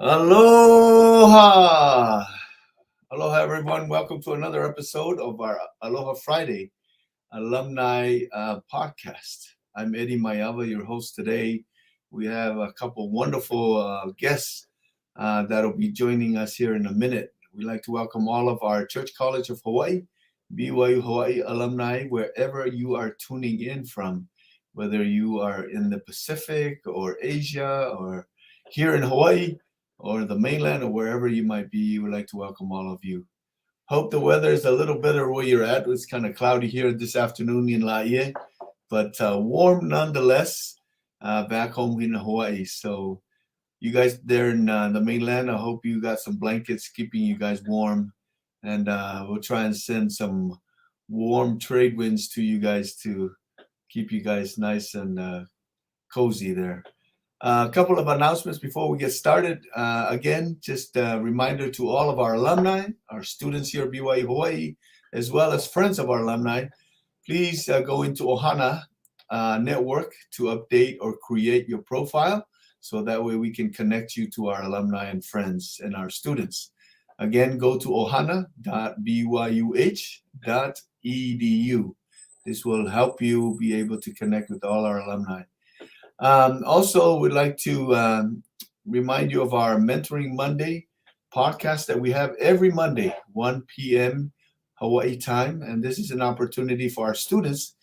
Aloha! Aloha, everyone. Welcome to another episode of our Aloha Friday alumni podcast. I'm Eddie Mayava, your host today. We have a couple wonderful guests that'll be joining us here in a minute. We'd like to welcome all of our Church College of Hawaii, BYU Hawaii alumni, wherever you are tuning in from, whether you are in the Pacific or Asia or here in Hawaii or the mainland or wherever you might be. We'd like to welcome all of you. Hope the weather is a little better where you're at. It's kind of cloudy here this afternoon in Laie, but warm nonetheless back home in Hawaii. So you guys there in the mainland, I hope you got some blankets keeping you guys warm. And we'll try and send some warm trade winds to you guys to keep you guys nice and cozy there. A couple of announcements before we get started. Again, just a reminder to all of our alumni, our students here at BYU Hawaii, as well as friends of our alumni, please go into Ohana Network to update or create your profile so that way we can connect you to our alumni and friends and our students. Again, go to ohana.byuh.edu. This will help you be able to connect with all our alumni. Also, we'd like to remind you of our Mentoring Monday podcast that we have every Monday, 1 p.m. Hawaii time. And this is an opportunity for our students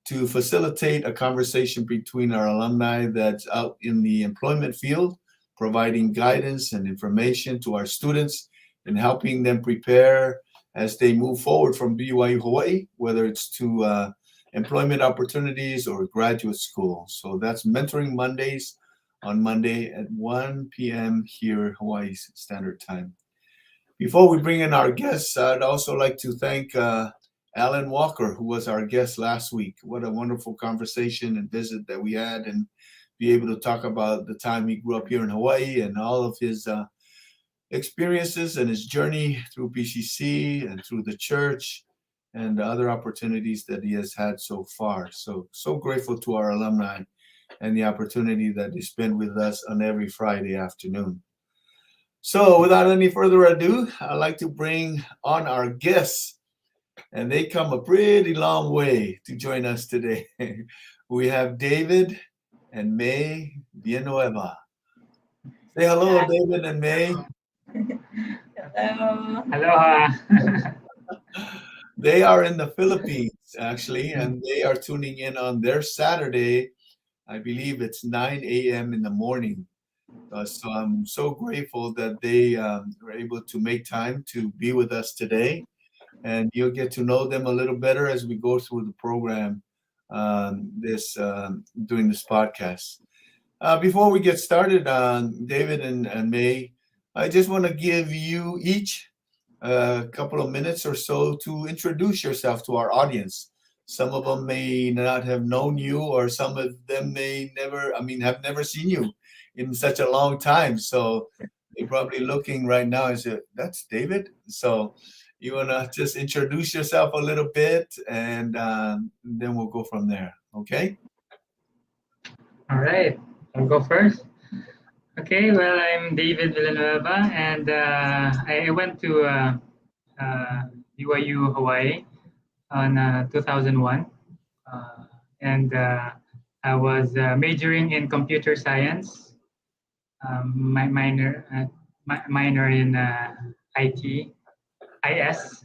to facilitate a conversation between our alumni that's out in the employment field, providing guidance and information to our students and helping them prepare as they move forward from BYU Hawaii, whether it's to employment opportunities or graduate school. So that's Mentoring Mondays on Monday at 1 p.m. here, Hawaii Standard Time. Before we bring in our guests, I'd also like to thank Alan Walker, who was our guest last week. What a wonderful conversation and visit that we had, and be able to talk about the time he grew up here in Hawaii and all of his experiences and his journey through BCC and through the church and the other opportunities that he has had so far. So grateful to our alumni and the opportunity that they spend with us on every Friday afternoon. So without any further ado, I'd like to bring on our guests, and they come a pretty long way to join us today. We have David and May Villanueva. Say hello, David and May. Hello. Aloha. They are in the Philippines, actually, and they are tuning in on their Saturday. I believe it's 9 a.m. in the morning. So I'm so grateful that they were able to make time to be with us today. And you'll get to know them a little better as we go through the program during this podcast. Before we get started, David and May, I just want to give you each a couple of minutes or so to introduce yourself to our audience. Some of them may not have known you, or some of them have never seen you in such a long time. So they're probably looking right now and say, "That's David." So you want to just introduce yourself a little bit, and then we'll go from there. Okay? All right, I'll go first. Okay, well, I'm David Villanueva, and I went to BYU Hawaii on 2001, and I was majoring in computer science, my minor in IT, IS,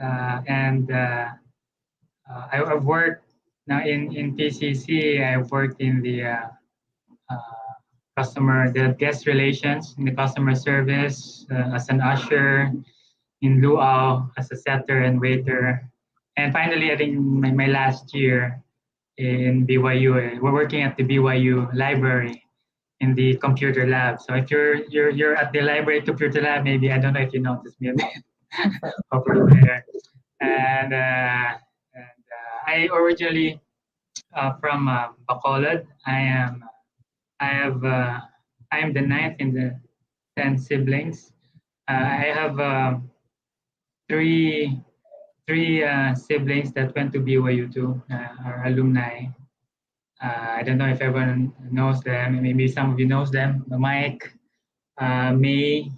and I've worked now in PCC. I've worked in the the guest relations, in the customer service, as an usher, in luau as a setter and waiter, and finally, I think my last year in BYU, we're working at the BYU library in the computer lab. So if you're at the library computer lab, maybe I don't know if you noticed me over there, and I originally from Bacolod. I have I am the ninth in the 10 siblings. I have three siblings that went to BYU too, are alumni. I don't know if everyone knows them. Maybe some of you knows them. Mike, May,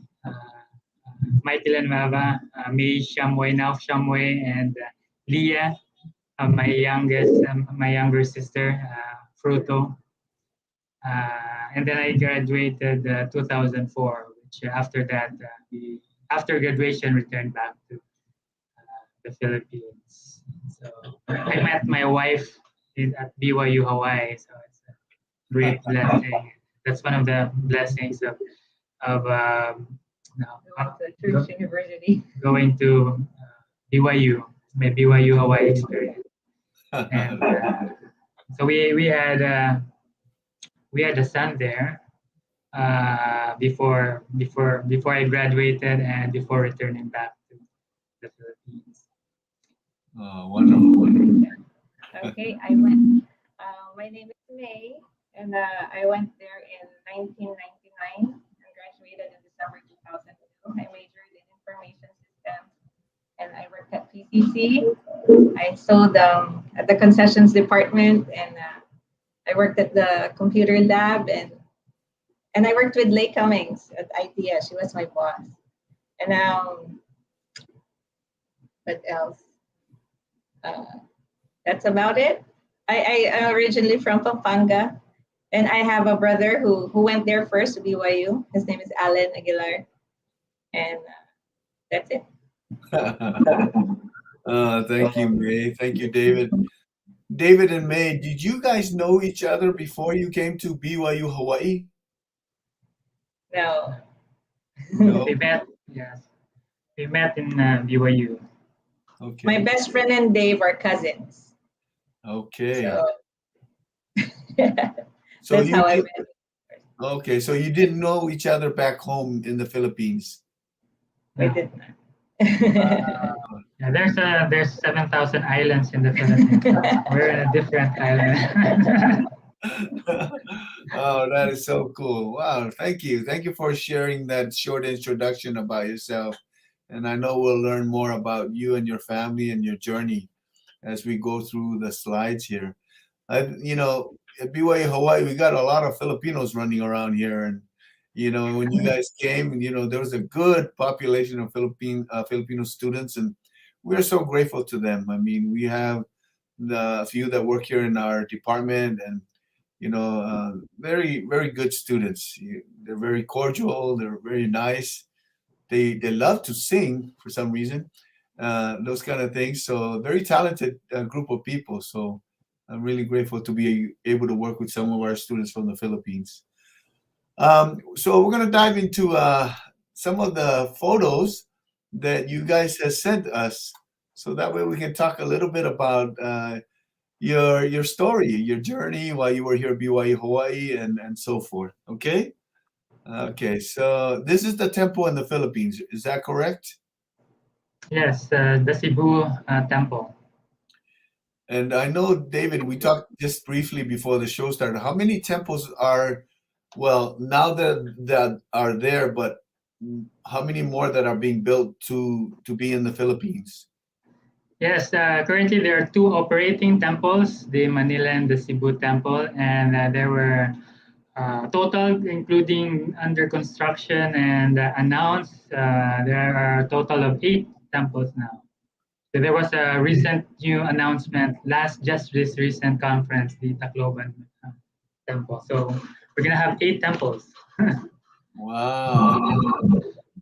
May Villanueva, May Shamway, now Shamway, and Leah, my younger sister, Fruto. And then I graduated 2004, which after that, after graduation, returned back to the Philippines. So I met my wife at BYU Hawaii. So it's a great blessing. That's one of the blessings of no, Going to Church University. going to BYU, my BYU Hawaii experience. And so we had a son there before I graduated and before returning back to the Philippines. Oh, wonderful. Okay, I went. My name is May, and I went there in 1999 and graduated in December 2002. I majored in information systems, and I worked at PCC. I sold at the concessions department, and I worked at the computer lab, and I worked with Lay Cummings at ITS. She was my boss. And what else? That's about it. I am originally from Pampanga, and I have a brother who went there first to BYU. His name is Alan Aguilar, and that's it. Thank you, May. Thank you, David. David and May, did you guys know each other before you came to BYU Hawaii? No. No. We met, yes, we met in BYU. Okay. My best friend and Dave are cousins. Okay. So So that's you how I did- met. okay, so you didn't know each other back home in the Philippines. We Yeah. did. Yeah, there's 7,000 islands in the Philippines. We're in a different island. Oh, that is so cool. Wow, thank you. Thank you for sharing that short introduction about yourself. And I know we'll learn more about you and your family and your journey as we go through the slides here. At BYU Hawaii, we got a lot of Filipinos running around here. And, when you guys came, there was a good population of Filipino students. And we're so grateful to them. I mean, we have the few that work here in our department and very, very good students. They're very cordial. They're very nice. They love to sing for some reason, those kind of things. So very talented group of people. So I'm really grateful to be able to work with some of our students from the Philippines. So we're going to dive into some of the photos that you guys have sent us. So that way we can talk a little bit about your story, your journey while you were here at BYU Hawaii and so forth. Okay? Okay, so this is the temple in the Philippines. Is that correct? Yes, the Cebu temple. And I know, David, we talked just briefly before the show started. How many temples are, well, now that are there, but how many more that are being built to be in the Philippines? Yes, currently there are two operating temples, the Manila and the Cebu temple, and there were total, including under construction and announced, there are a total of 8 temples now. So there was a recent new announcement just this recent conference, the Tacloban temple. So we're gonna have 8 temples. Wow,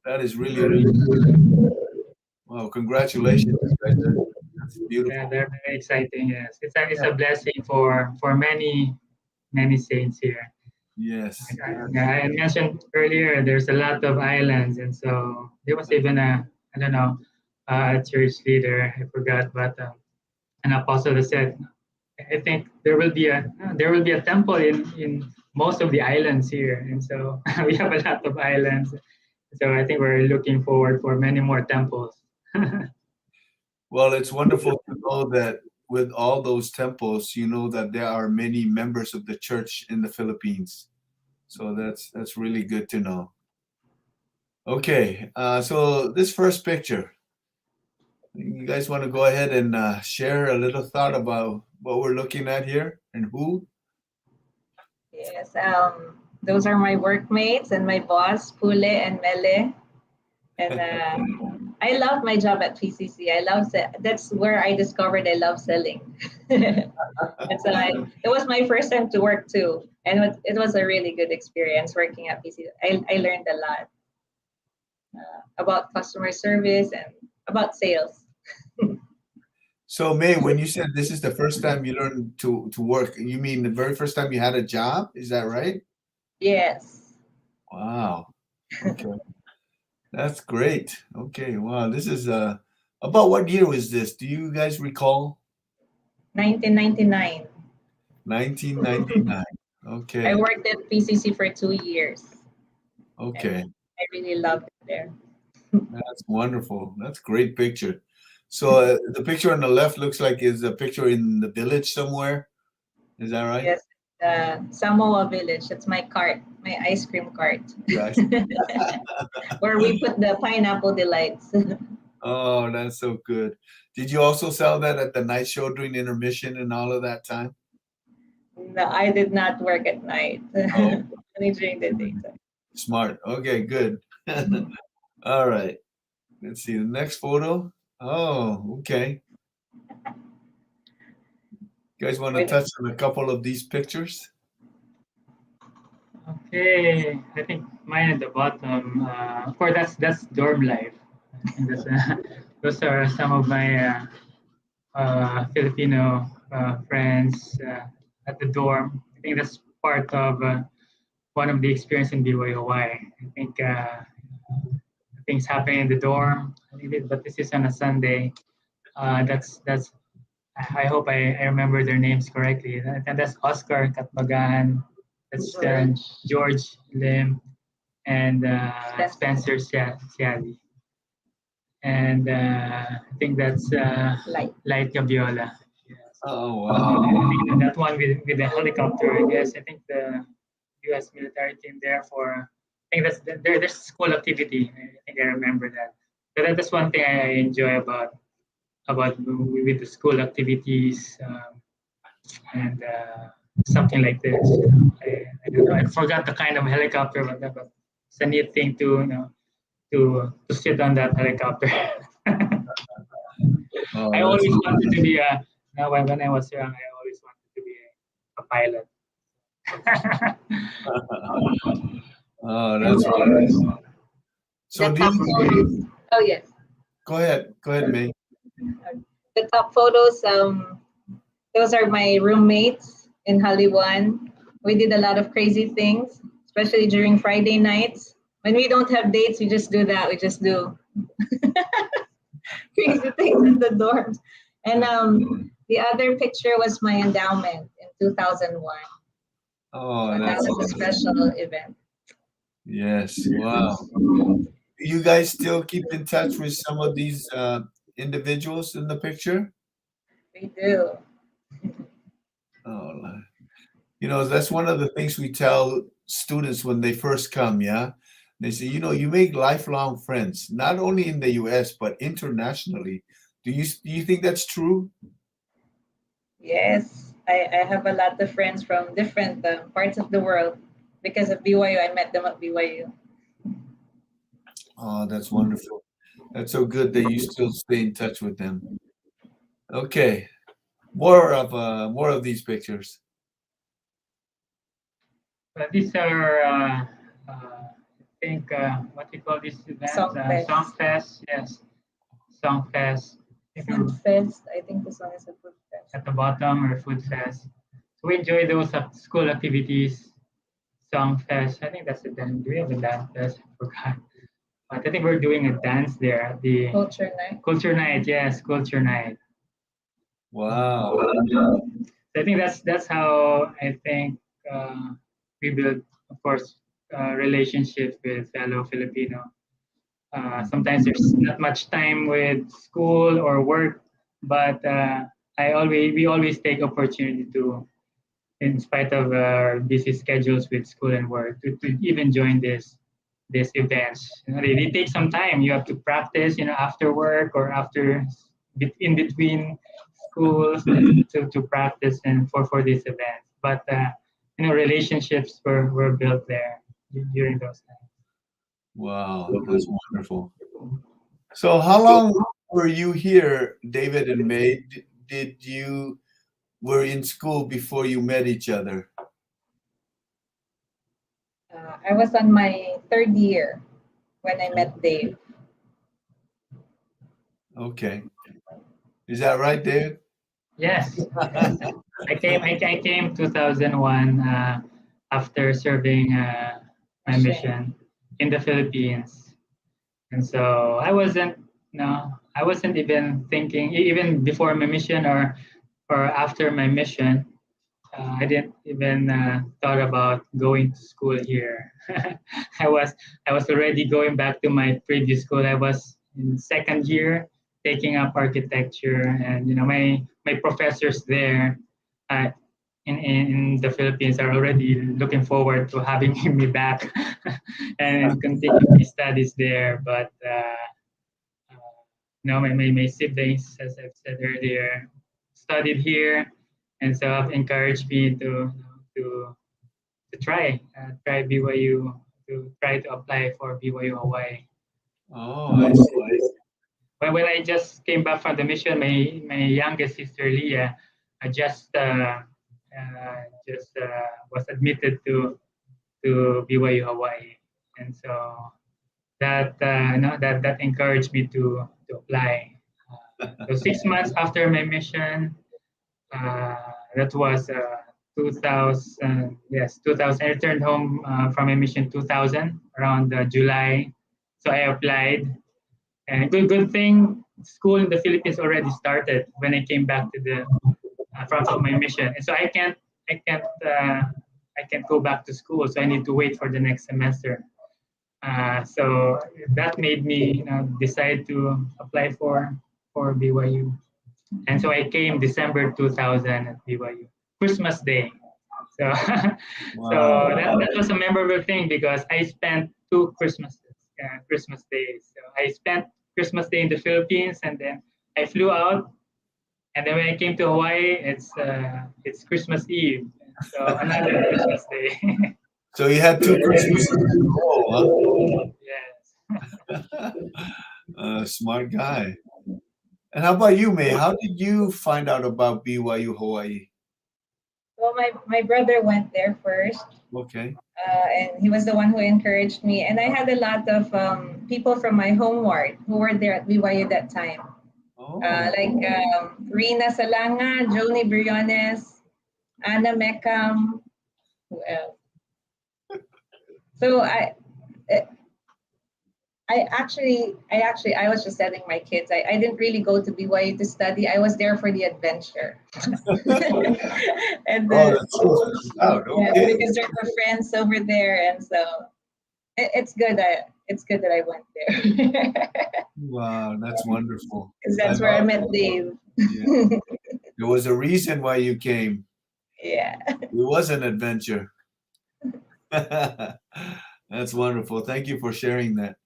that is really, really good. Wow, congratulations, guys. That's beautiful. Yeah, they're very exciting. Yes, it's a blessing for many saints here. Yes. Yeah, I mentioned earlier there's a lot of islands, and so there was even I don't know a church leader, I forgot, but an apostle that said, I think there will be a temple in most of the islands here, and so we have a lot of islands. So I think we're looking forward for many more temples. Well, it's wonderful to know that with all those temples, that there are many members of the church in the Philippines. So that's really good to know. Okay, so this first picture, you guys want to go ahead and share a little thought about what we're looking at here and who? Yes. Those are my workmates and my boss, Pule and Mele. And I love my job at PCC. That's where I discovered I love selling. And so it was my first time to work too. And it was a really good experience working at PCC. I learned a lot about customer service and about sales. So May, when you said this is the first time you learned to work, you mean the very first time you had a job? Is that right? Yes. Wow. Okay. That's great. Okay. Wow. This is about what year was this? Do you guys recall? 1999. 1999. I Okay. worked at PCC for 2 years. Okay. And I really loved it there. That's wonderful. That's a great picture. So the picture on the left looks like is a picture in the village somewhere. Is that right? Yes, Samoa Village. That's my cart, my ice cream cart, Gosh. where we put the pineapple delights. Oh, that's so good. Did you also sell that at the night show during intermission and all of that time? No, I did not work at night. Oh, Only during the daytime. smart. Okay, good. All right. Let's see the next photo. Oh, okay. You guys want to touch on a couple of these pictures? Okay, I think mine at the bottom. Of course, that's dorm life. I think those are some of my Filipino friends at the dorm. I think that's part of one of the experience in BYOY. I think things happen in the dorm, but this is on a Sunday. That's. I hope I remember their names correctly. And that's Oscar Katbagan. That's George Lim and Spencer Siali. And I think that's Light Gabiola. Yes. Oh, wow. And that one with the helicopter, I guess. I think the U.S. military came there for. I think there's school activity. I think I remember that. So that's one thing I enjoy about with the school activities and something like this. I don't know. I forgot the kind of helicopter, but it's a neat thing to to sit on that helicopter. Oh, I that's always wanted to be a. Now, when I was young, I always wanted to be a pilot. oh, that's nice. So The do top you, photos. Oh yes, go ahead. Go ahead, May. the top photos. Those are my roommates in Hollywood. We did a lot of crazy things, especially during Friday nights. When we don't have dates, we just do that. We just do crazy things in the dorms. And the other picture was my endowment in 2001. Oh, So that that's was a special event. yes. Wow. You guys still keep in touch with some of these individuals in the picture? We do. Oh, that's one of the things we tell students when they first come, yeah? They say, you make lifelong friends, not only in the US, but internationally. Do you think that's true? Yes, I have a lot of friends from different parts of the world. Because of BYU, I met them at BYU. Oh, that's wonderful. That's so good that you still stay in touch with them. Okay. More of these pictures. But these are, I think, what you call this event? Songfest, yes. Songfest. Food Fest. I think this one is a Food Fest. At the bottom or Food Fest. So we enjoy those school activities. Songfest. I think that's the dance. Do we have a dance fest? I forgot. But I think we're doing a dance there at the Culture Night. Culture Night. Yes, Culture Night. Wow. So I think that's how I think we build, of course, relationships with fellow Filipino. Sometimes there's not much time with school or work, but we always take opportunity to, in spite of our busy schedules with school and work, to even join these events. They take some time. You have to practice, after work or in between schools to practice and for these events. But relationships were built there during those times. Wow, that's wonderful. So how long were you here, David and May? Did you were in school before you met each other? I was on my third year when I met Dave. Okay. Is that right, David? Yes, I came 2001 after serving my mission in the Philippines, and so I wasn't no I wasn't even thinking even before my mission or after my mission. I didn't even thought about going to school here. I was I was already going back to my previous school. I was in second year taking up architecture, and my professors there uh, in the Philippines are already looking forward to having me back and continue my studies there. But my siblings, as I've said earlier, studied here, and so have encouraged me to try BYU, to try to apply for BYU Hawaii. Oh, I see. When I just came back from the mission, my youngest sister Leah was admitted to BYU Hawaii, and so that encouraged me to apply. So 6 months after my mission, that was 2000. Yes, 2000. I returned home from my mission 2000 around July. So I applied, and good thing school in the Philippines already started when I came back to the from my mission, and so I can't I can't go back to school. So I need to wait for the next semester. So that made me decide to apply for BYU. And so I came December 2000 at BYU, Christmas Day. So, so Wow. that was a memorable thing because I spent two Christmas days. So I spent Christmas Day in the Philippines, and then I flew out. And then when I came to Hawaii, it's Christmas Eve. So another Christmas Day. So you had two Christmases in a row, Yes. huh? Smart guy. And how about you, May? How did you find out about BYU Hawaii? So my brother went there first, Okay. and he was the one who encouraged me. And I had a lot of people from my home ward who were there at BYU that time, Oh, like Rina Salanga, Joni Briones, Anna Meckham. Who else? So I was just telling my kids I didn't really go to BYU to study. I was there for the adventure. And oh, that's out. yeah, Okay. because there were friends over there, and so it's good that I went there. Wow, that's wonderful. Because I that's where I love met Dave. Yeah. There was a reason why you came. Yeah. It was an adventure. That's wonderful. Thank you for sharing that.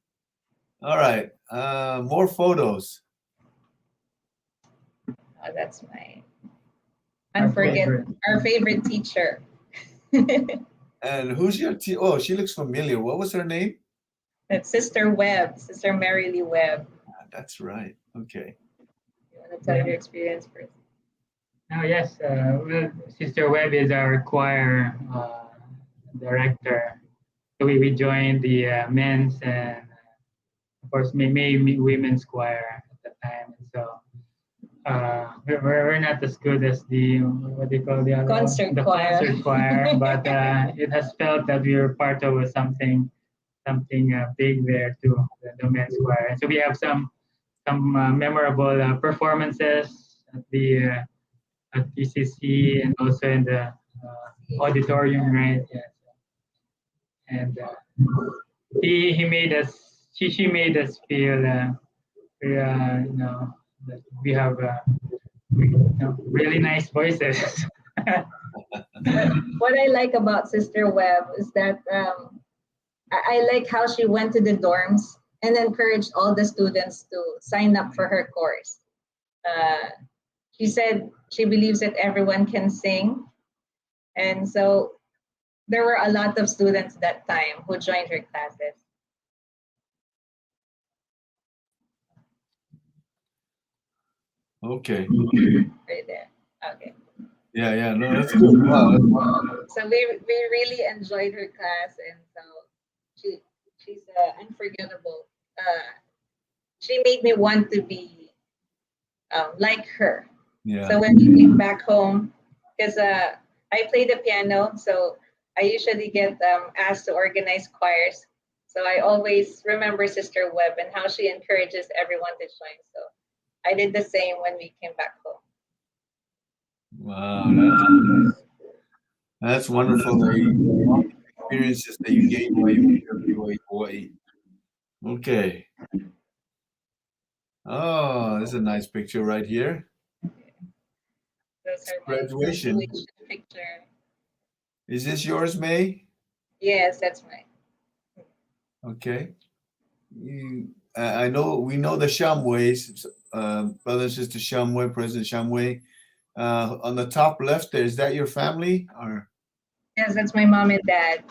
All right. More photos. Oh, that's my Our unforgettable, favorite. our favorite teacher. And who's your Oh, she looks familiar. What was her name? That's Sister Webb, Sister Mary Lee Webb. That's right. Okay. You want to tell your experience first? Oh yes, well, Sister Webb is our choir director. So we joined the men's and of course May women's choir at the time. And so we're not as good as the what do you call the other Concert one? The choir. concert choir, but it has felt that we were part of something big there too, the men's choir. And so we have some memorable performances at the at PCC and also in the auditorium, right? Yes. And he made us, she made us feel, that we have really nice voices. What I like about Sister Webb is that I like how she went to the dorms and encouraged all the students to sign up for her course. She said she believes that everyone can sing, and so there were a lot of students that time who joined her classes. Okay. Right there. Okay. Yeah, yeah. No, that's good. Wow, that's wonderful. So we really enjoyed her class, and so she she's unforgettable. She made me want to be like her. Yeah. So when we came back home, because I play the piano, so I usually get asked to organize choirs. So I always remember Sister Webb and how she encourages everyone to join. So I did the same when we came back home. Wow, that's wonderful. All the experiences that you gained while you were here in Hawaii. Okay. Oh, this is a nice picture right here. Those are my Graduation. graduation picture. Is this yours, May? Yes, that's mine. Okay. I know we know the Shamways, brother and sister Shamway, President Shamway. On the top left there, is that your family or? Yes, that's my mom and dad.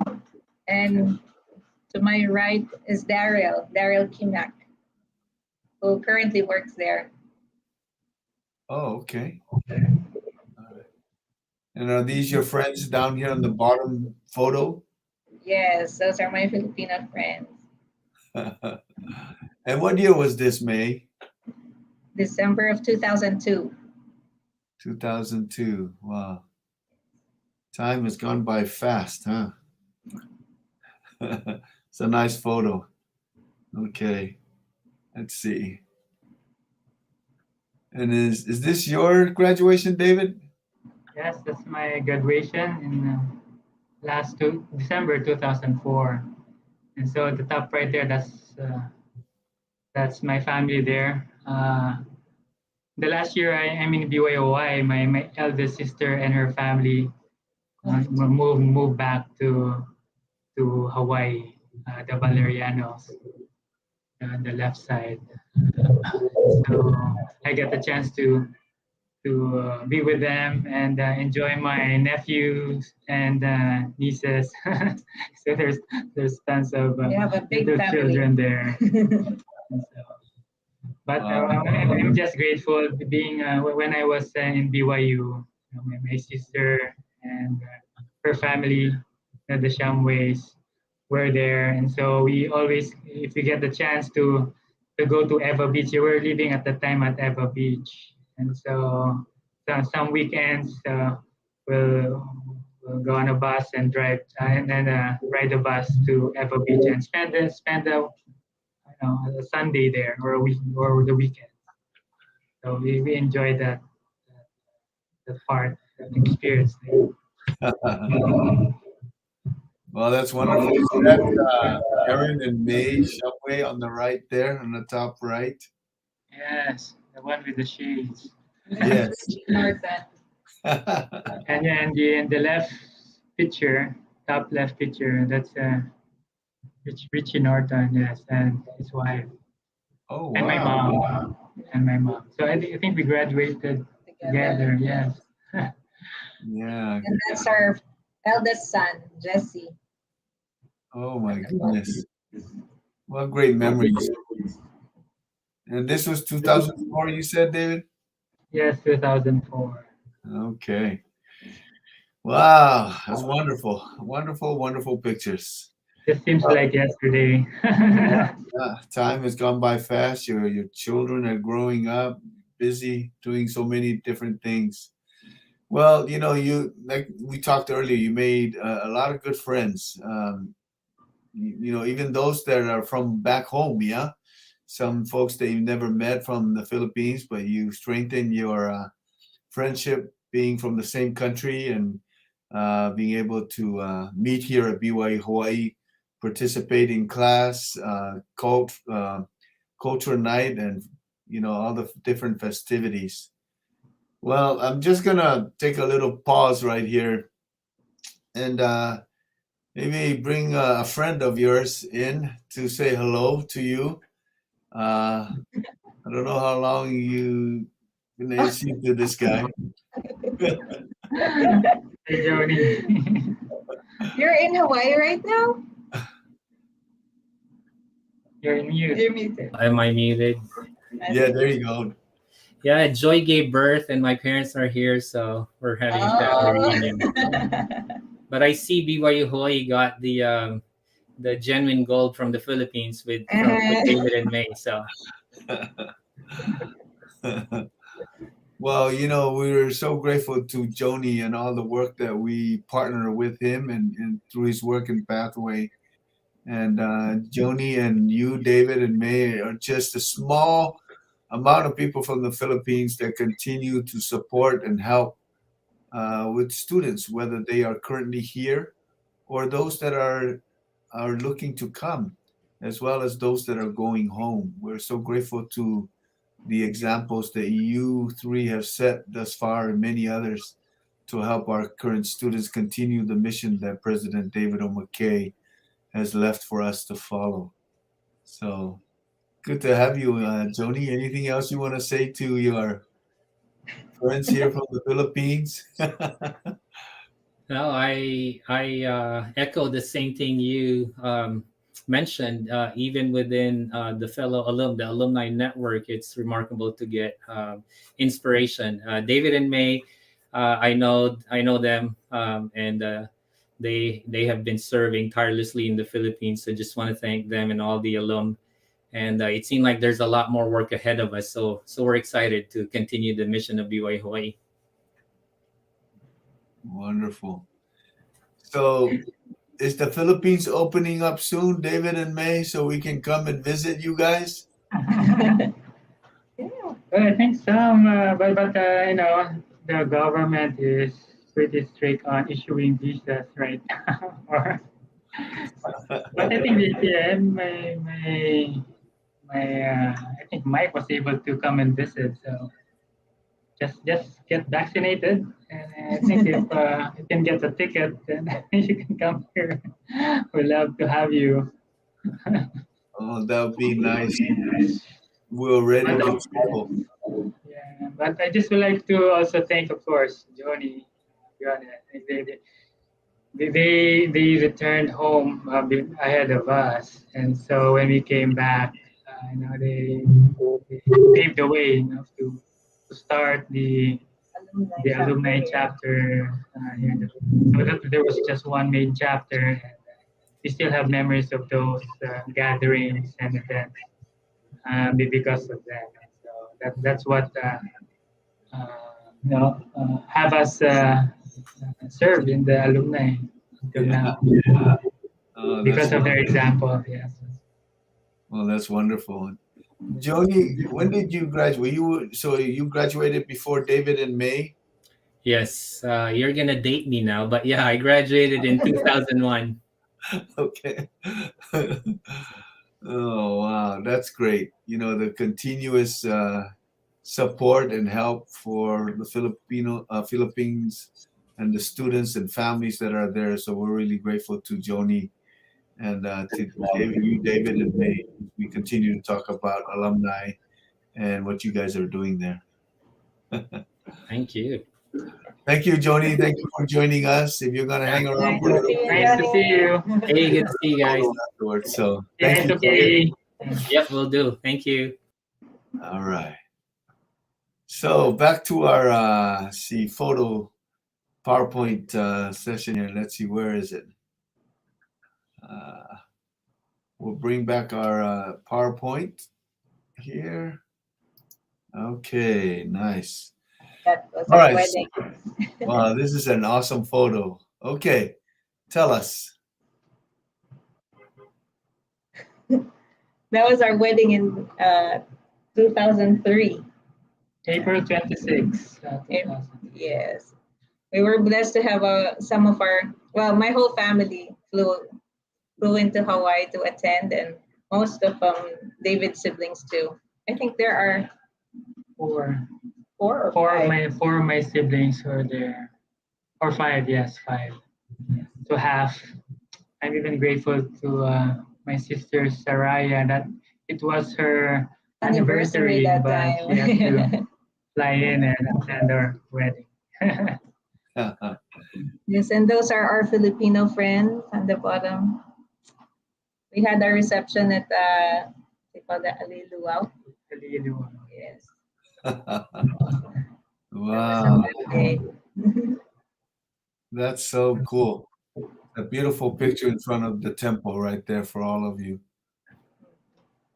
Okay. And to my right is Daryl Kimak, who currently works there. Oh, okay. All right. And are these your friends down here on the bottom photo? Yes, those are my Filipino friends. And what year was this, May? December of 2002. 2002. Wow. Time has gone by fast, huh? It's a nice photo. Okay. Let's see. And is this your graduation, David? Yes, that's my graduation in December 2004. And so at the top right there, that's my family there. The last year I'm in BYOI, my eldest sister and her family moved back to Hawaii, the Valerianos, the left side. So I get the chance to be with them and enjoy my nephews and nieces. So there's tons of We have a big little family. children there. And so, but I'm just grateful being when I was in BYU, my sister and her family, the Shamways, were there, and so we always, if we get the chance to go to Eva Beach, we were living at the time at Eva Beach, and so some weekends we'll go on a bus and drive and then ride the bus to Eva Beach and spend a Sunday there or a week or the weekend. So we enjoyed that part, that experience there. Well, that's wonderful. Is that Aaron and May Shumway on the right there, on the top right? Yes, the one with the shades. Yes. Northern. And then the left picture, top left picture, that's Richie Norton, yes, and his wife, Oh, and my wow. mom, and my mom. So I think we graduated together. Yes. Yeah. And that's our eldest son, Jesse. Oh, my goodness. What great memories. And this was 2004, you said, David? Yes, 2004. Okay. Wow. That's wonderful. Wonderful, wonderful pictures. Just seems like yesterday. Time has gone by fast. Your children are growing up, busy, doing so many different things. Well, you like we talked earlier. You made a lot of good friends. Even those that are from back home. Yeah, some folks that you never met from the Philippines, but you strengthened your friendship being from the same country and being able to meet here at BYU Hawaii, participate in class, culture night, and all the different festivities. Well, I'm just gonna take a little pause right here and maybe bring a friend of yours in to say hello to you. I don't know how long you've been introduced to this guy. Hey, Jody. You're in Hawaii right now? You're in mute. You're muted. Am I muted? Yeah, there you go. Yeah, Joy gave birth and my parents are here, so we're having a family reunion. But I see BYU Hawaii got the genuine gold from the Philippines with David and May. So Well, we're so grateful to Joni and all the work that we partner with him and through his work in Pathway. And Joni and you, David and May, are just a small amount of people from the Philippines that continue to support and help with students, whether they are currently here or those that are looking to come, as well as those that are going home. We're so grateful to the examples that you three have set thus far and many others to help our current students continue the mission that President David O. McKay has left for us to follow. So good to have you, Joni. Anything else you want to say to your friends here from the Philippines? no, I echo the same thing you mentioned. Even within the the alumni network, it's remarkable to get inspiration. David and May, I know them, and they have been serving tirelessly in the Philippines. So just want to thank them and all the alum. And it seemed like there's a lot more work ahead of us. So we're excited to continue the mission of BYU Hawaii. Wonderful. So is the Philippines opening up soon, David and May, so we can come and visit you guys? Well, I think but the government is pretty strict on issuing visas right now. But I think this year, I think Mike was able to come and visit. So just get vaccinated, and I think if you can get a ticket, then you can come here. We'd love to have you. Oh, that would be nice. We're ready to travel. Yeah, but I just would like to also thank, of course, Johnny. They returned home ahead of us, and so when we came back, they paved the way, to start the alumni chapter here. So there was just one main chapter. And we still have memories of those gatherings and events because of that. So that's what have us serve in the alumni until now because of their example. Yes. Well, that's wonderful. Joni, when did you graduate? You graduated before David and May? Yes, you're gonna date me now, but yeah, I graduated in 2001. Okay. Oh, wow, that's great. The continuous support and help for the Philippines and the students and families that are there. So we're really grateful to Joni and to David and May. We continue to talk about alumni and what you guys are doing there. Thank you. Thank you, Joni. Thank you for joining us. If you're gonna hang around for a little bit Nice to see you. Hey, good to see you guys. afterwards. So Yeah, thank it's you. okay. Yep, will do. Thank you. All right. So back to our photo PowerPoint session here. Let's see, where is it? We'll bring back our PowerPoint here. Okay, nice. That was All our right. wedding. Wow, this is an awesome photo. Okay, tell us. That was our wedding in 2003. April 26th. 2000. Yes. We were blessed to have my whole family flew into Hawaii to attend, and most of David's siblings too. I think there are Four four or five. four of my siblings were there. Or five, yes, five. So half. I'm even grateful to my sister Saraya that it was her anniversary, that but time. she had to fly in and attend our wedding. Yes, and those are our Filipino friends on the bottom. We had our reception at they call that Aliluau. Yes, that was a Wow, good day. that's so cool. A beautiful picture in front of the temple right there for all of you.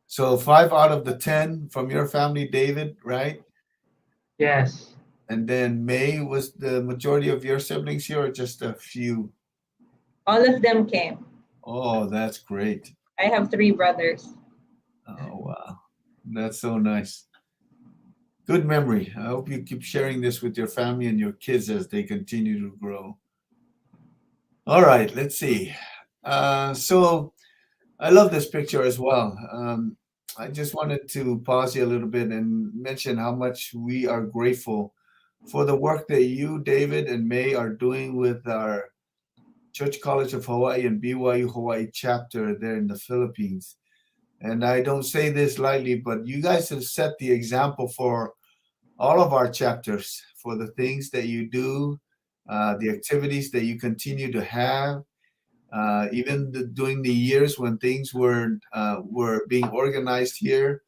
So 5 out of the 10 from your family, David, right? Yes. And then May, was the majority of your siblings here or just a few? All of them came. Oh, that's great. I have 3 brothers. Oh, wow. That's so nice. Good memory. I hope you keep sharing this with your family and your kids as they continue to grow. All right, let's see. So I love this picture as well. I just wanted to pause here a little bit and mention how much we are grateful for the work that you, David, and May are doing with our Church College of Hawaii and BYU Hawaii chapter there in the Philippines. And I don't say this lightly, but you guys have set the example for all of our chapters, for the things that you do, the activities that you continue to have, even during the years when things were being organized here.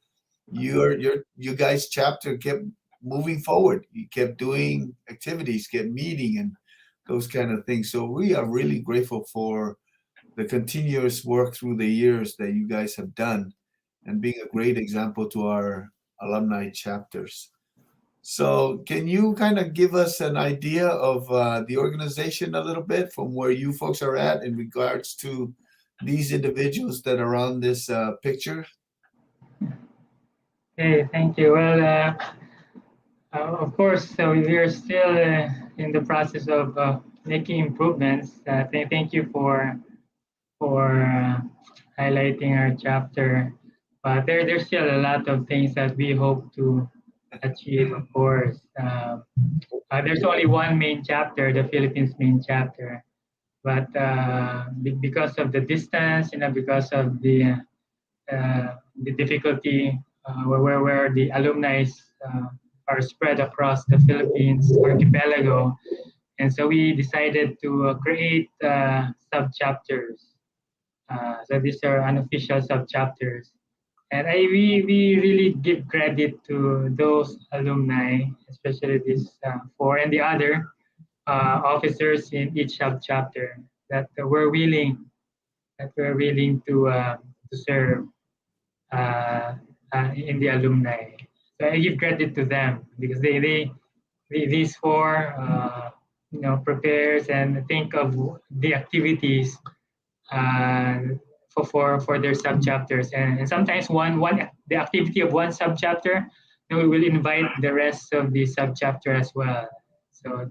You guys chapter kept moving forward. You kept doing activities, kept meeting, and those kind of things. So we are really grateful for the continuous work through the years that you guys have done, and being a great example to our alumni chapters. So, can you kind of give us an idea of the organization a little bit from where you folks are at in regards to these individuals that are on this picture? Okay, thank you. Well, of course, so we are still in the process of making improvements. Thank you for highlighting our chapter. But there's still a lot of things that we hope to achieve, of course. There's only one main chapter, the Philippines main chapter. But because of the distance, because of the difficulty where the alumni are spread across the Philippines archipelago, and so we decided to create sub-chapters. So these are unofficial sub-chapters. And we really give credit to those alumni, especially these four and the other officers in each sub-chapter that were willing to serve in the alumni. So I give credit to them because these four prepares and think of the activities uh, for their sub chapters, and sometimes one the activity of one sub chapter, we will invite the rest of the sub chapter as well. So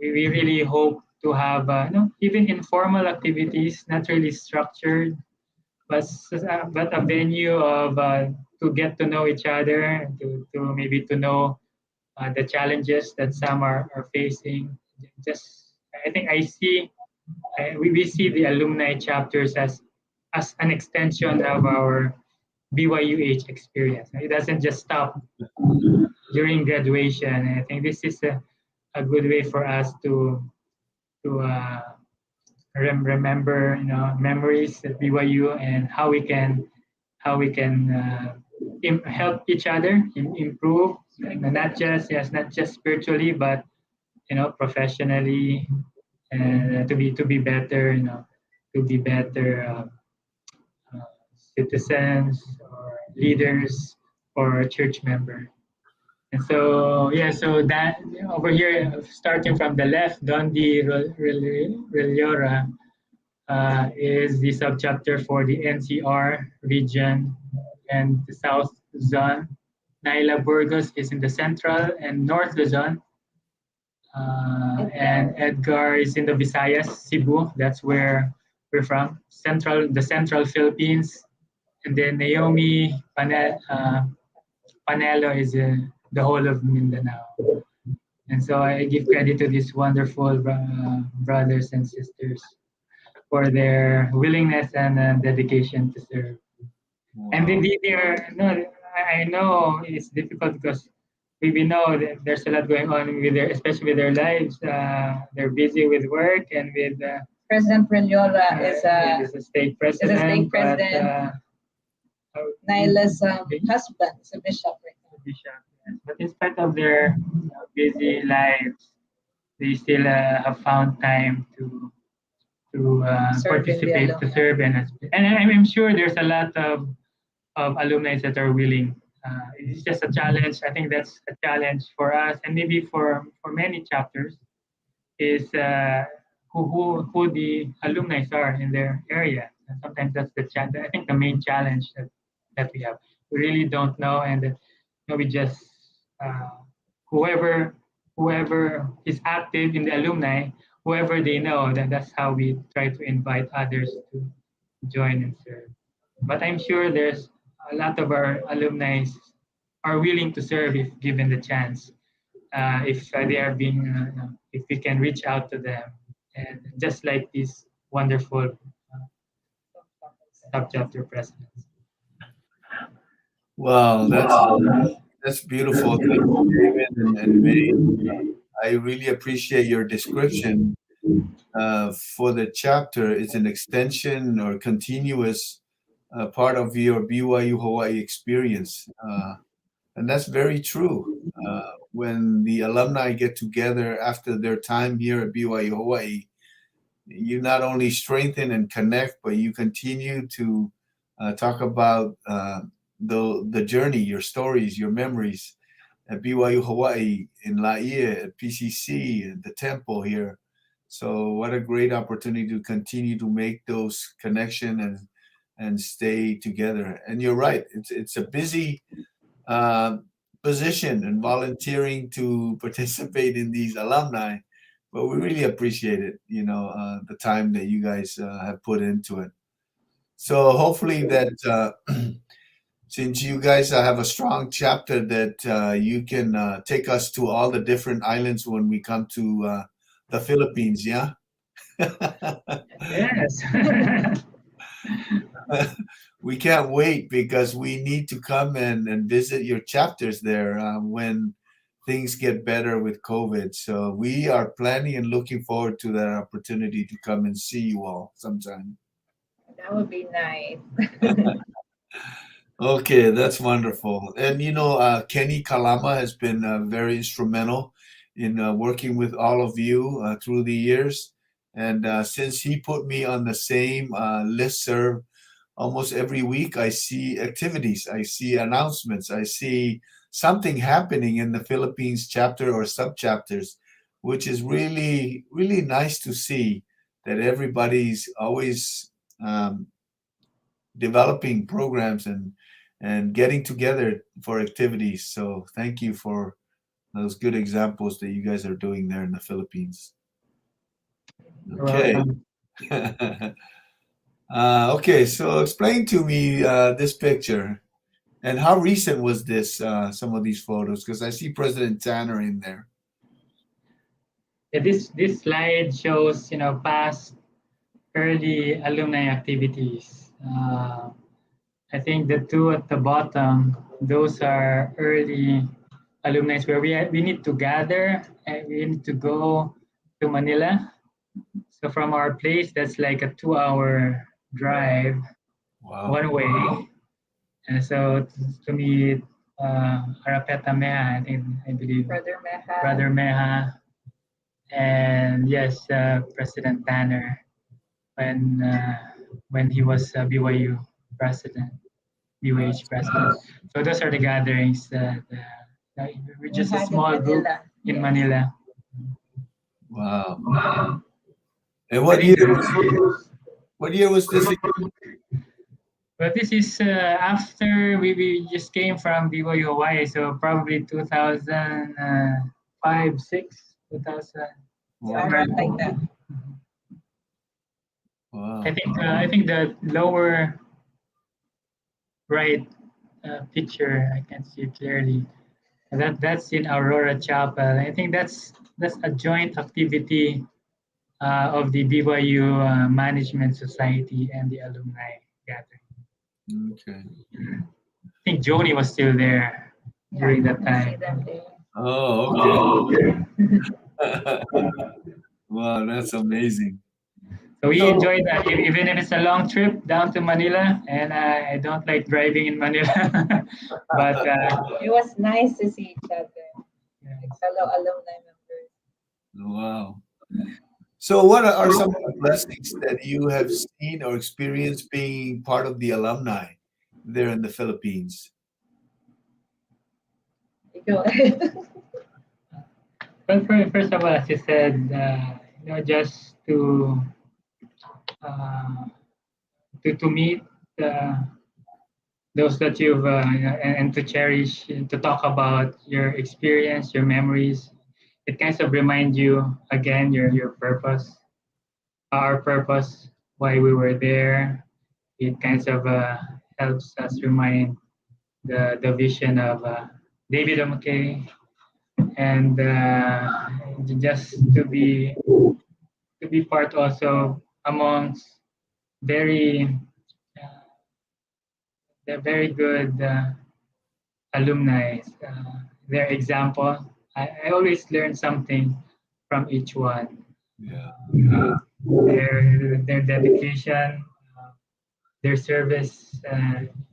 we really hope to have even informal activities, not really structured, but a venue of to get to know each other, to maybe to know the challenges that some are facing. Just I think we see the alumni chapters as an extension of our BYUH experience. It doesn't just stop during graduation. And I think this is a good way for us to remember memories at BYU and how we can help each other improve, not just spiritually, but professionally, and to be better, to be better uh, citizens or leaders or church member. And so so that over here, starting from the left, Dondi Reliora is the subchapter for the NCR region and the South Zone. Naila Burgos is in the Central and North Luzon. And Edgar is in the Visayas, Cebu. That's where we're from. The Central Philippines. And then Naomi Panelo is the whole of Mindanao. And so I give credit to these wonderful brothers and sisters for their willingness and dedication to serve. And Wow. they are no, I know it's difficult because we know that there's a lot going on with their, especially with their lives. They're busy with work and with President Brunyola is a state president. Nyla's husband is a bishop right now. Bishop, yes. But in spite of their busy lives, they still have found time to Serve in the participate, to alumni. serve, and I'm sure there's a lot of alumni that are willing. It's just a challenge. I think that's a challenge for us, and maybe for many chapters, is who the alumni are in their area. And sometimes that's I think the main challenge that we have. We really don't know, and we just whoever is active in the alumni, whoever they know, that's how we try to invite others to join and serve. But I'm sure there's a lot of our alumni are willing to serve if given the chance. If they are being, if we can reach out to them, and just like these wonderful sub-chapter presidents. Wow, that's beautiful. Thank you, David and May. I really appreciate your description for the chapter. It's an extension or continuous part of your BYU Hawaii experience. And that's very true. When the alumni get together after their time here at BYU Hawaii, you not only strengthen and connect, but you continue to talk about the journey, your stories, your memories at BYU Hawaii, in Laie, at PCC, at the temple here. So what a great opportunity to continue to make those connections and stay together. And you're right, it's a busy position and volunteering to participate in these alumni, but we really appreciate it, the time that you guys have put into it. So hopefully that since you guys have a strong chapter, that you can take us to all the different islands when we come to the Philippines, yeah? Yes. We can't wait because we need to come and visit your chapters there when things get better with COVID. So we are planning and looking forward to that opportunity to come and see you all sometime. That would be nice. Okay, that's wonderful. And Kenny Kalama has been very instrumental in working with all of you through the years. And since he put me on the same listserv, almost every week I see activities, I see announcements, I see something happening in the Philippines chapter or sub-chapters, which is really, really nice to see that everybody's always developing programs and getting together for activities. So thank you for those good examples that you guys are doing there in the Philippines. Okay. Okay, so explain to me this picture and how recent was this, some of these photos, because I see President Tanner in there. Yeah, this slide shows past early alumni activities. I think the two at the bottom, those are early alumni where we need to gather and we need to go to Manila. So from our place, that's like a 2-hour drive. Wow. One way. And so to meet Arapeta Meha, I believe Brother Meha, and yes, President Tanner when he was BYU president, BYH president. So those are the gatherings. We're just a small group in Manila. Wow. And what year was this? But this is after we just came from BYU Hawaii, so probably 2005, 6, 2000. Around like that. Wow. I think the lower right picture I can see clearly. That's in Aurora Chapel. I think that's a joint activity of the BYU Management Society and the alumni gathering. Okay. I think Joni was still there during that time. Oh, okay. Wow, that's amazing. So we So, enjoy that, even if it's a long trip down to Manila, and I don't like driving in Manila, but It was nice to see each other, like fellow alumni members. wow. So, what are some of the blessings that you have seen or experienced being part of the alumni there in the Philippines? You go ahead. well, first of all, as you said, just uh, to meet uh, those that you've and to cherish and to talk about your experience, your memories. It kind of remind you again your purpose, our purpose, why we were there. It kind of helps us remind the vision of David McKay, and just to be part also amongst very they're very good alumni. Their example, I always learn something from each one. Yeah. Their dedication, their service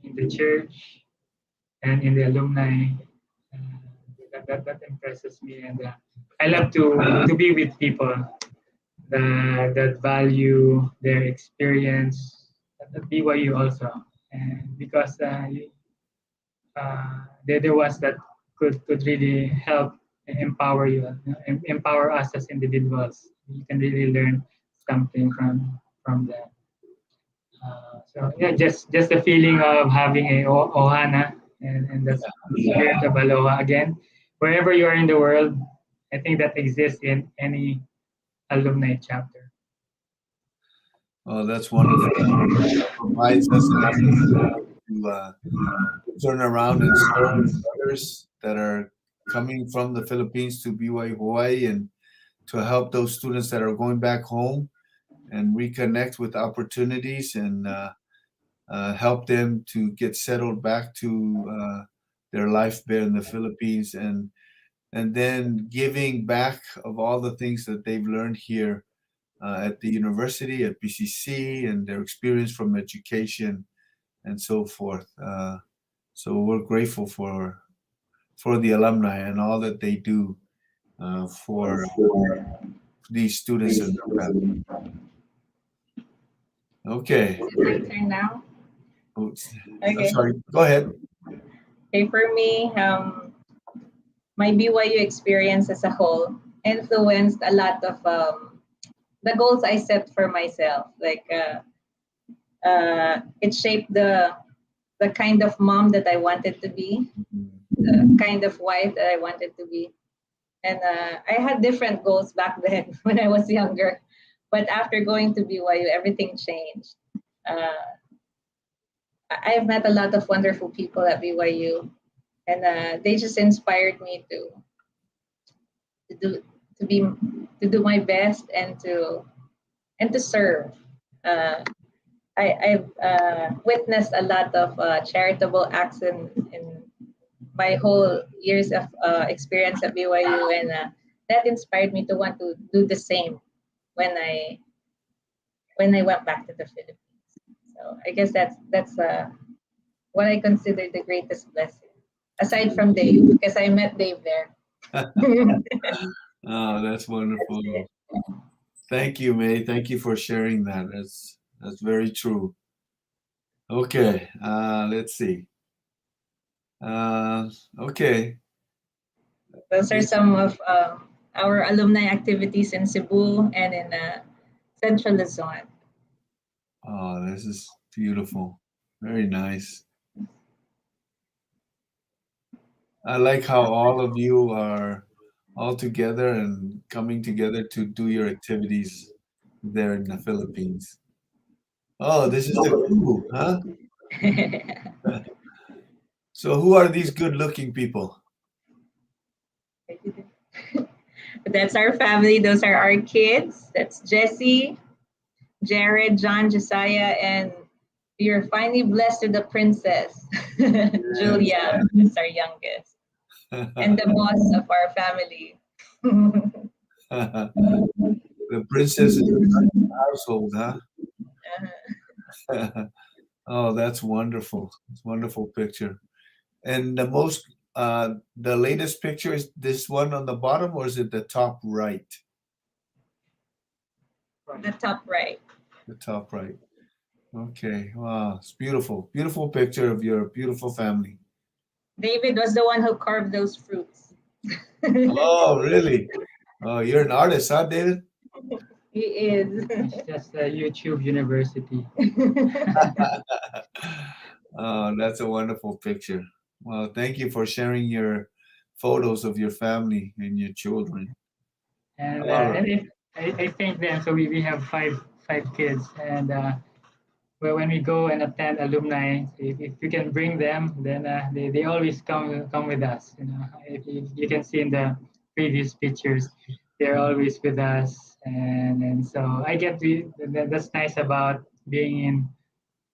in the church and in the alumni. Uh, that impresses me, and I love to be with people that value their experience at BYU also, and because they're the ones that could really help and empower you, empower us as individuals. You can really learn something from them. So yeah, just the feeling of having a ohana and the spirit of aloha again, wherever you are in the world. I think that exists in any alumni chapter. Oh, that's wonderful. Provides us an opportunity to turn around and serve others that are coming from the Philippines to BYU Hawaii, and to help those students that are going back home and reconnect with opportunities, and help them to get settled back to their life there in the Philippines, and then giving back of all the things that they've learned here at the university, at BCC, and their experience from education and so forth. So we're grateful for the alumni and all that they do for these students and their family. Okay. Is it my turn now? Oops. I'm Okay. sorry. Go ahead. Okay, for me, my BYU experience as a whole influenced a lot of the goals I set for myself. Like it shaped the kind of mom that I wanted to be, the kind of wife that I wanted to be. And I had different goals back then when I was younger. But after going to BYU, everything changed. I've met a lot of wonderful people at BYU, and they just inspired me to do to be to do my best and to serve. Uh, I've witnessed a lot of charitable acts in my whole years of experience at BYU, and that inspired me to want to do the same when I went back to the Philippines. So I guess that's what I consider the greatest blessing, aside from Dave, because I met Dave there. Oh, that's wonderful. Thank you, May. Thank you for sharing that. That's very true. Okay, let's see. Okay. Those are some of our alumni activities in Cebu and in Central Luzon. Oh, this is beautiful. Very nice. I like how all of you are all together and coming together to do your activities there in the Philippines. Oh, this is the crew, huh? So who are these good-looking people? That's our family. Those are our kids. That's Jesse, Jared, John, Josiah, and you're finally blessed with a princess, Julia. That's our youngest. and the boss of our family. The princess in the household, huh? Oh, that's wonderful. It's a wonderful picture. And the latest picture is this one on the bottom, or is it the top right? The top right. The top right. Okay. Wow. It's beautiful. Beautiful picture of your beautiful family. David was the one who carved those fruits. Oh, really? Oh, you're an artist, huh, David? He is. It's just a YouTube university. Oh, that's a wonderful picture. Well, thank you for sharing your photos of your family and your children. And All right. I thank them. So we have five kids, and well, when we go and attend alumni, if you can bring them, then they always come with us. If you can see in the previous pictures, they're always with us, and so I get to. That's nice about being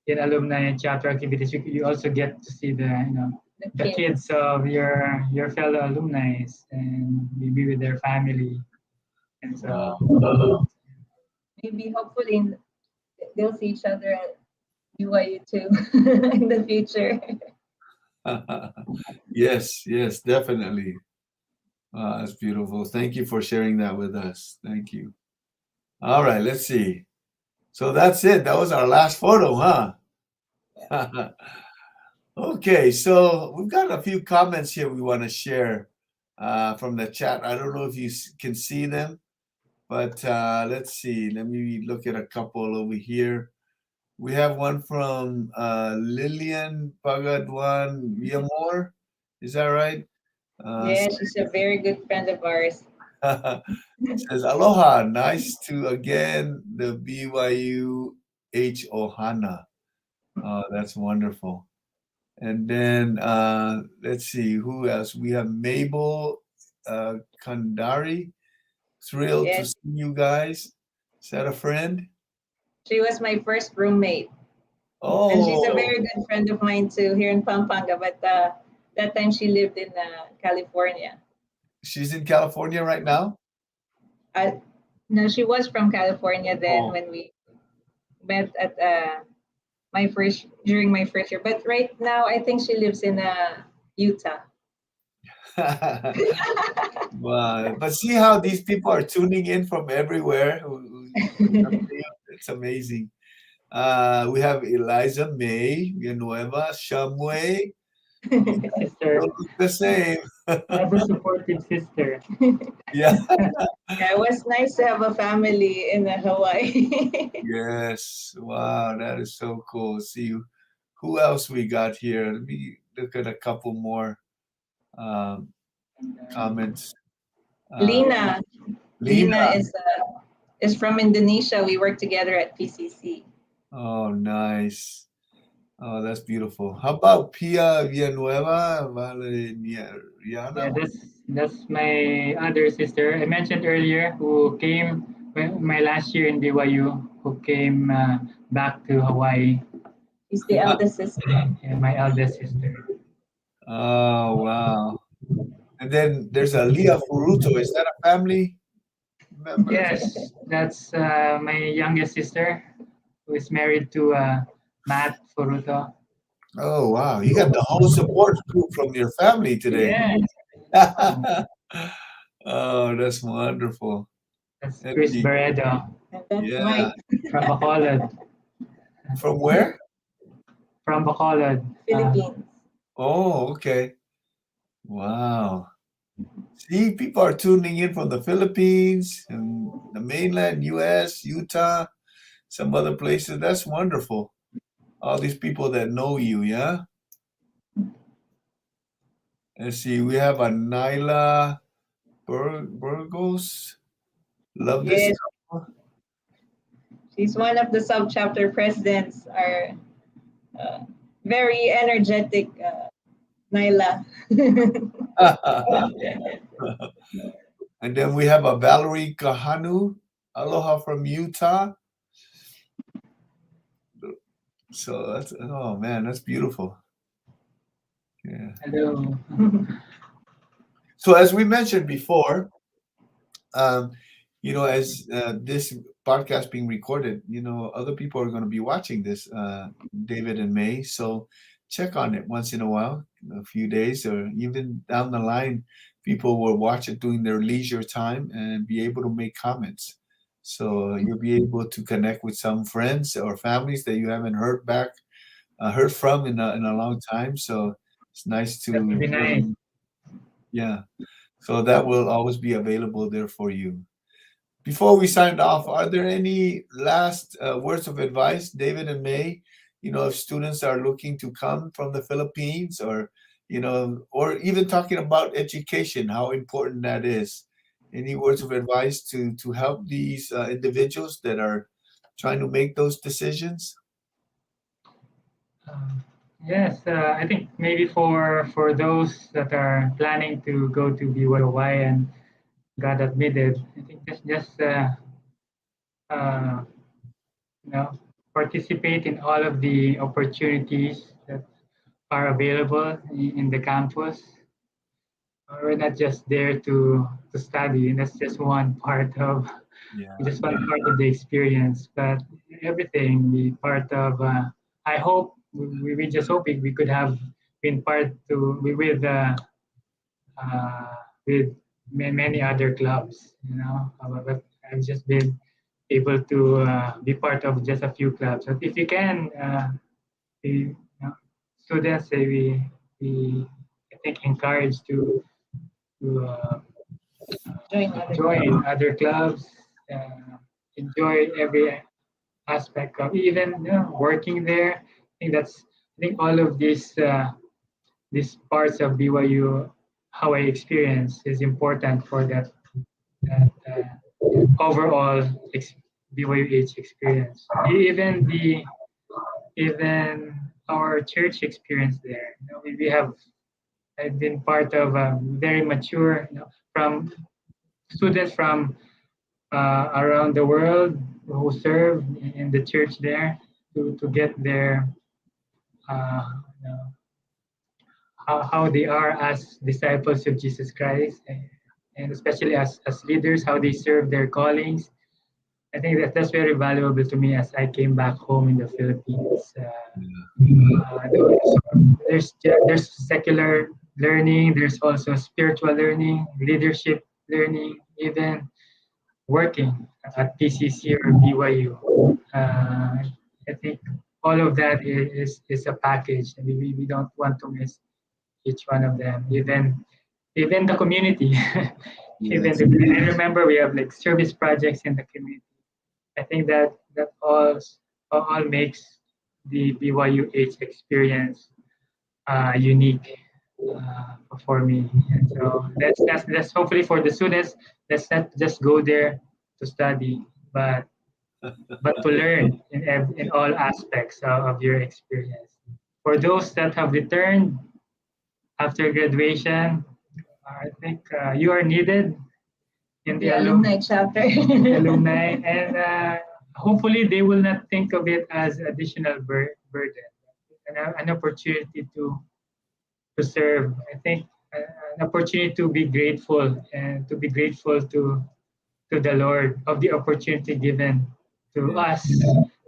in alumni chapter activities. You also get to see the kids of your fellow alumni and be with their family, and so. Maybe hopefully they'll see each other at BYU too in the future. Yes, yes, definitely. That's beautiful. Thank you for sharing that with us. Thank you. All right, let's see. So that's it. That was our last photo, huh? Okay, so we've got a few comments here we want to share from the chat. I don't know if you can see them, but let's see. Let me look at a couple over here. We have one from Lillian Pagadwan Villamor. Is that right? Yeah, she's a very good friend of ours. It says, Aloha, nice to again the BYU H. Ohana. Oh, that's wonderful. And then let's see who else. We have Mabel Kandari. Thrilled to Yes, see you guys. Is that a friend? she was my first roommate, and she's a Oh, very good friend of mine too here in Pampanga. But that time she lived in California. she's in California right now? No, she was from California then Oh. when we met at during my first year. But right now, I think she lives in Utah. Wow. But see how these people are tuning in from everywhere. It's amazing. We have Eliza May Villanueva, Shamway. Sister, Don't look the same. ever supportive sister. Yeah. Yeah, it was nice to have a family in Hawaii. Yes. Wow, that is so cool. See who else we got here. Let me look at a couple more um, comments. Lena Lena. is from Indonesia. We work together at PCC. Oh, nice. Oh, that's beautiful. How about Pia Villanueva Valeriana? Yeah, that's my other sister. I mentioned earlier who came my last year in BYU, who came back to Hawaii. She's the eldest sister. Yeah, my eldest sister. Oh, wow. And then there's a Leah Furuto. Is that a family member? Yes, that's my youngest sister, who is married to Matt Furuto. Oh, wow. You got the whole support group from your family today. Yes, Oh, that's wonderful. that's Let's Chris see. Barredo And that's Yeah. Mike, from Bacolod. From where? From Bacolod. Philippines. Oh, okay. Wow. See, people are tuning in from the Philippines and the mainland US, Utah, some other places. That's wonderful. All these people that know you, yeah? Let's see, we have a Nyla Burgos. Love this. Yes, she's one of the sub chapter presidents. Are very energetic, Nyla. And then we have a Valerie Kahanu. Aloha from Utah. So that's, oh man, that's beautiful. Yeah. Hello. So as we mentioned before, um, as this podcast being recorded, other people are going to be watching this, David and May. So check on it once in a while, a few days, or even down the line, people will watch it during their leisure time and be able to make comments. So you'll be able to connect with some friends or families that you haven't heard from in a long time. So it's nice That would to be hear nice. them. Yeah. So that will always be available there for you. Before we sign off, are there any last words of advice, David and May? If students are looking to come from the Philippines, or even talking about education, how important that is. Any words of advice to help these individuals that are trying to make those decisions? Um, yes, I think maybe for those that are planning to go to BYY and got admitted, I think just uh, you know participate in all of the opportunities that are available in the campus. We're not just there to study, and that's just one part of Yeah. just one part of the experience, but everything be part of. I hope we just hoping we could have been part to uh, with many other clubs, but I've just been able to be part of just a few clubs. But if you can, students, we I think encouraged to Join other join clubs. other clubs, uh, enjoy every aspect of even working there. I think all of these parts of BYU, how I experience is important for that overall BYUH experience. Even our church experience there. We have I've been part of a very mature, from students from around the world who serve in the church there to get their uh, you know, how they are as disciples of Jesus Christ, and especially as leaders, how they serve their callings. I think that's very valuable to me as I came back home in the Philippines. There's secular learning, there's also spiritual learning, leadership learning, even working at PCC or BYU. I think all of that is a package. I mean, we don't want to miss each one of them, even the community. Yes. I remember we have like service projects in the community. I think that all makes the BYUH experience unique for me. And so that's hopefully for the students. Let's not just go there to study, but to learn in all aspects of your experience. For those that have returned after graduation, I think you are needed in the The alumni chapter. alumni, and hopefully they will not think of it as additional burden, an opportunity to serve. I think an opportunity to be grateful and to be grateful to the Lord of the opportunity given to Yeah. us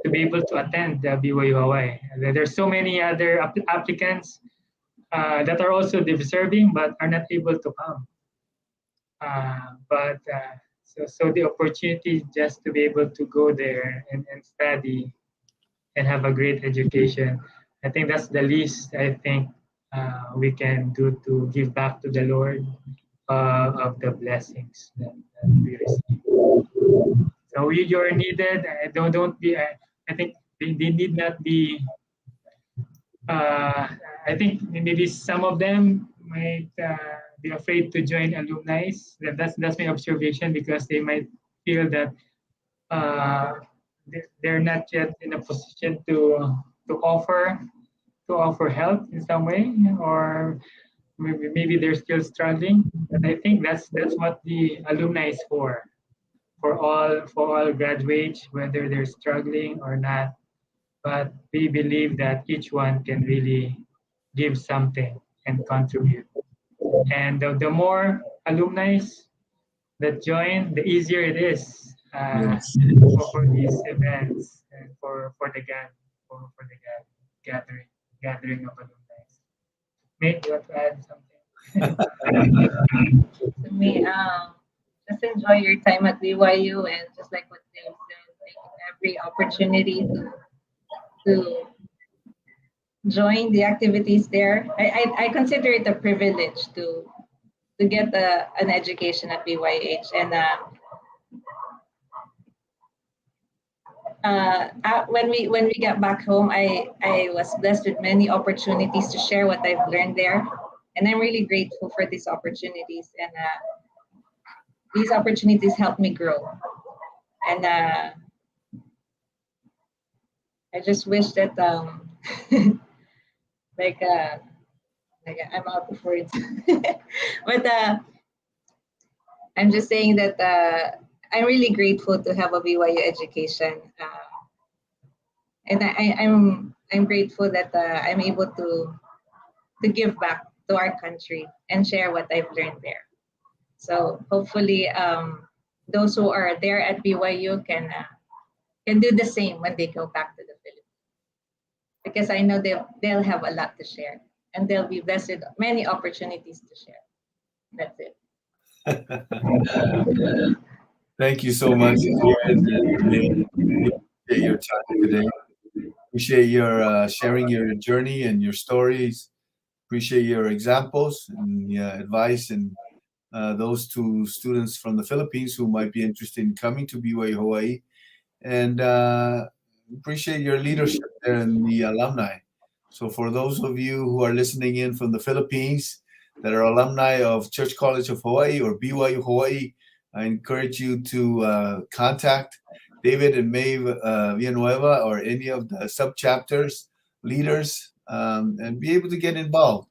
to be able to attend the BYU Hawaii. There's so many other applicants that are also deserving but are not able to come. So the opportunity just to be able to go there and study and have a great education, I think that's the least I think we can do to give back to the Lord of the blessings that we receive. So you're needed. Don't be. I think they need not be. Uh, I think maybe some of them might be afraid to join alumni. That's my observation, because they might feel that uh, they're not yet in a position to offer to offer help in some way, or maybe they're still struggling. But I think that's what the alumni is for all graduates, whether they're struggling or not. But we believe that each one can really give something and contribute. And the more alumni that join, the easier it is Yes. for these events and for the gathering of alumni. May, you want to add something? To me, just enjoy your time at BYU, and just like what Dave said, take every opportunity to join the activities there. I consider it a privilege to get an education at BYH, and when we got back home, I was blessed with many opportunities to share what I've learned there, and I'm really grateful for these opportunities. And these opportunities helped me grow. And I just wish that like I'm out of words, but I'm just saying that I'm really grateful to have a BYU education. And I'm grateful that I'm able to give back to our country and share what I've learned there. So hopefully, those who are there at BYU can do the same when they go back to the Philippines, because I know they'll have a lot to share, and they'll be blessed with many opportunities to share. That's it. Thank you so much, David and May. We appreciate your time today. Appreciate your sharing your journey and your stories. Appreciate your examples and advice, and those two students from the Philippines who might be interested in coming to BYU Hawaii. And appreciate your leadership there and the alumni. So for those of you who are listening in from the Philippines that are alumni of Church College of Hawaii or BYU Hawaii, I encourage you to contact David and May Villanueva or any of the sub-chapters, leaders, and be able to get involved.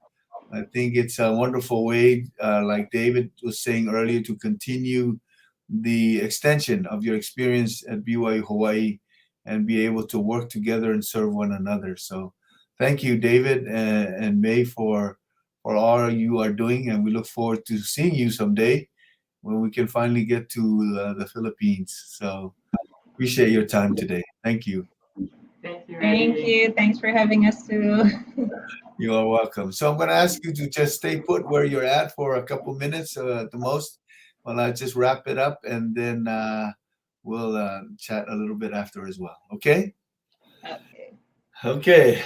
I think it's a wonderful way, like David was saying earlier, to continue the extension of your experience at BYU Hawaii and be able to work together and serve one another. So thank you, David and May, for all you are doing, and we look forward to seeing you someday when we can finally get to the Philippines. So appreciate your time today. Thank you. Thank you. Thank Ray. you. Thanks for having us too. You are welcome. So I'm going to ask you to just stay put where you're at for a couple minutes at the most while I just wrap it up, and then we'll chat a little bit after as well. Okay? Okay. Okay.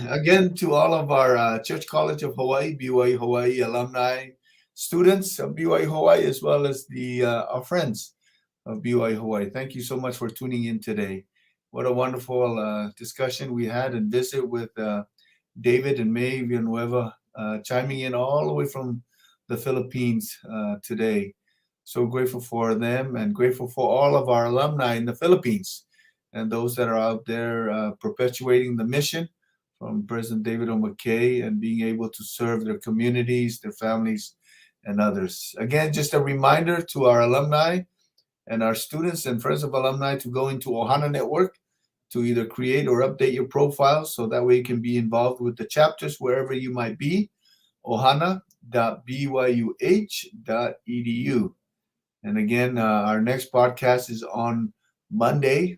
Again, to all of our Church College of Hawaii, BYU Hawaii alumni, students of BYU Hawaii, as well as our friends of BYU Hawaii, thank you so much for tuning in today. What a wonderful discussion we had and visit with David and May Villanueva, chiming in all the way from the Philippines today. So grateful for them and grateful for all of our alumni in the Philippines and those that are out there perpetuating the mission from President David O. McKay and being able to serve their communities, their families, and others. Again, just a reminder to our alumni and our students and friends of alumni to go into Ohana Network to either create or update your profile so that way you can be involved with the chapters wherever you might be. ohana.byuh.edu. And again, our next podcast is on Monday.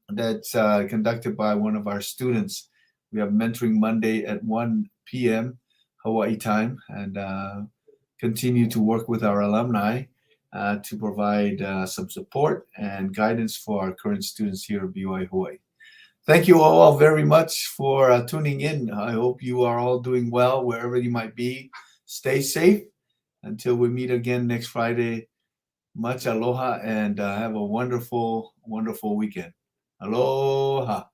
That's conducted by one of our students. We have Mentoring Monday at 1 p.m. Hawaii time, and continue to work with our alumni to provide some support and guidance for our current students here at BYU Hawaii. Thank you all very much for tuning in. I hope you are all doing well wherever you might be. Stay safe until we meet again next Friday. Much aloha and have a wonderful, wonderful weekend. Aloha.